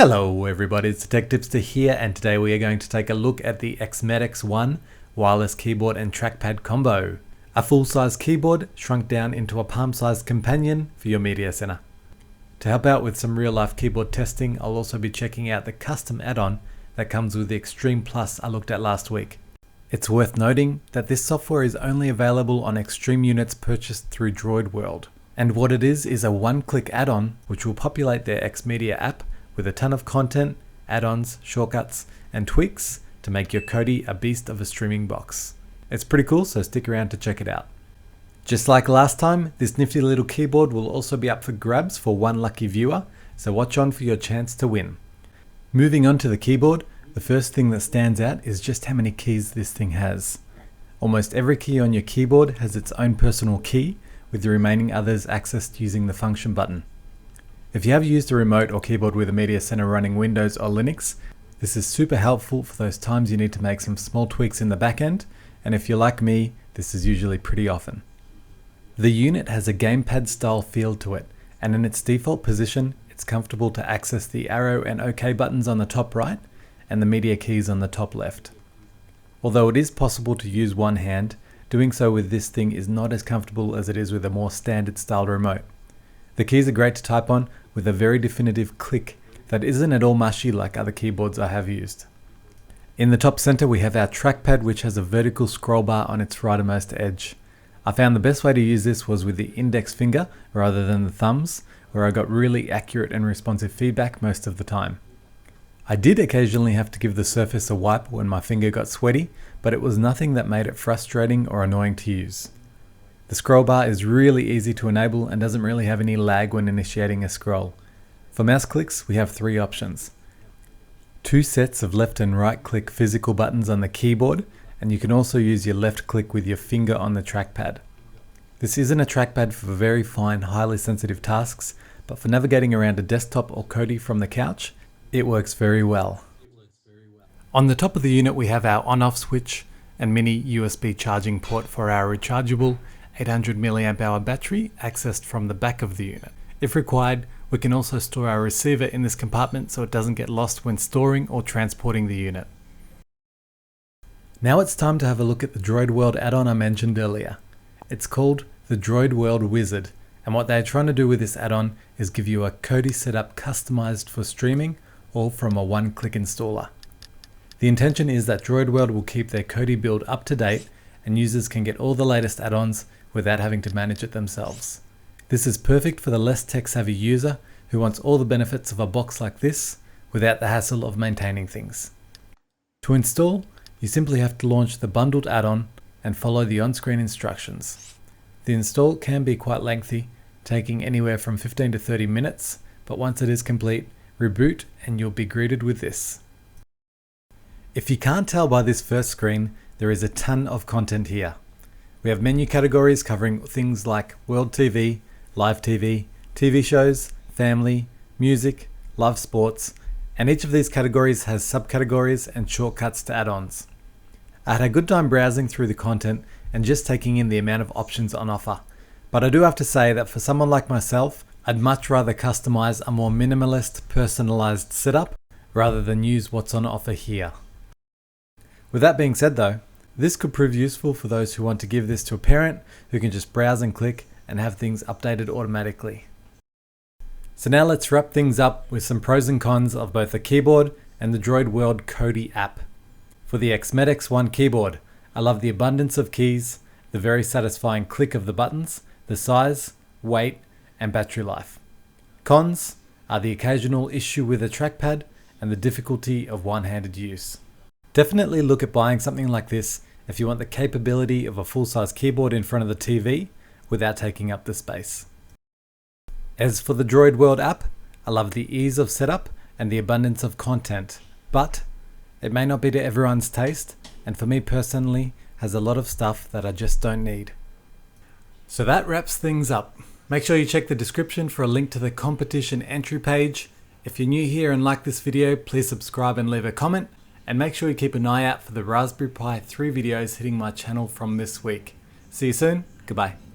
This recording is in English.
Hello everybody, it's Tech Tipster here, and today we are going to take a look at the Xmedex One wireless keyboard and trackpad combo. A full-size keyboard shrunk down into a palm-sized companion for your media center. To help out with some real-life keyboard testing, I'll also be checking out the custom add-on that comes with the Xtreme Plus I looked at last week. It's worth noting that this software is only available on Xtreme units purchased through Droid World. And what it is a one-click add-on which will populate their Xmedia app with a ton of content, add-ons, shortcuts, and tweaks to make your Kodi a beast of a streaming box. It's pretty cool, so stick around to check it out. Just like last time, this nifty little keyboard will also be up for grabs for one lucky viewer, so watch on for your chance to win. Moving on to the keyboard, the first thing that stands out is just how many keys this thing has. Almost every key on your keyboard has its own personal key, with the remaining others accessed using the function button. If you have used a remote or keyboard with a media center running Windows or Linux, this is super helpful for those times you need to make some small tweaks in the back end, and if you're like me, this is usually pretty often. The unit has a gamepad style feel to it, and in its default position, it's comfortable to access the arrow and OK buttons on the top right, and the media keys on the top left. Although it is possible to use one hand, doing so with this thing is not as comfortable as it is with a more standard styled remote. The keys are great to type on with a very definitive click that isn't at all mushy like other keyboards I have used. In the top center we have our trackpad, which has a vertical scroll bar on its rightermost edge. I found the best way to use this was with the index finger rather than the thumbs, where I got really accurate and responsive feedback most of the time. I did occasionally have to give the surface a wipe when my finger got sweaty, but it was nothing that made it frustrating or annoying to use. The scroll bar is really easy to enable and doesn't really have any lag when initiating a scroll. For mouse clicks, we have three options. Two sets of left and right click physical buttons on the keyboard, and you can also use your left click with your finger on the trackpad. This isn't a trackpad for very fine, highly sensitive tasks, but for navigating around a desktop or Kodi from the couch, it works very well. On the top of the unit we have our on-off switch and mini USB charging port for our rechargeable 800 mAh battery accessed from the back of the unit. If required, we can also store our receiver in this compartment so it doesn't get lost when storing or transporting the unit. Now it's time to have a look at the Droid World add-on I mentioned earlier. It's called the Droid World Wizard, and what they're trying to do with this add-on is give you a Kodi setup customized for streaming, all from a one-click installer. The intention is that Droid World will keep their Kodi build up to date, and users can get all the latest add-ons without having to manage it themselves. This is perfect for the less tech-savvy user who wants all the benefits of a box like this without the hassle of maintaining things. To install, you simply have to launch the bundled add-on and follow the on-screen instructions. The install can be quite lengthy, taking anywhere from 15 to 30 minutes, but once it is complete, reboot and you'll be greeted with this. If you can't tell by this first screen, there is a ton of content here. We have menu categories covering things like World TV, Live TV, TV shows, family, music, live sports, and each of these categories has subcategories and shortcuts to add-ons. I had a good time browsing through the content and just taking in the amount of options on offer, but I do have to say that for someone like myself, I'd much rather customize a more minimalist, personalized setup rather than use what's on offer here. With that being said though, this could prove useful for those who want to give this to a parent who can just browse and click and have things updated automatically. So now let's wrap things up with some pros and cons of both the keyboard and the Droid World Kodi app. For the Xmedex One keyboard, I love the abundance of keys, the very satisfying click of the buttons, the size, weight, and battery life. Cons are the occasional issue with a trackpad and the difficulty of one-handed use. Definitely look at buying something like this if you want the capability of a full-size keyboard in front of the TV without taking up the space. As for the Droid World app, I love the ease of setup and the abundance of content, but it may not be to everyone's taste, and for me personally, has a lot of stuff that I just don't need. So that wraps things up. Make sure you check the description for a link to the competition entry page. If you're new here and like this video, please subscribe and leave a comment. And make sure you keep an eye out for the Raspberry Pi 3 videos hitting my channel from this week. See you soon. Goodbye.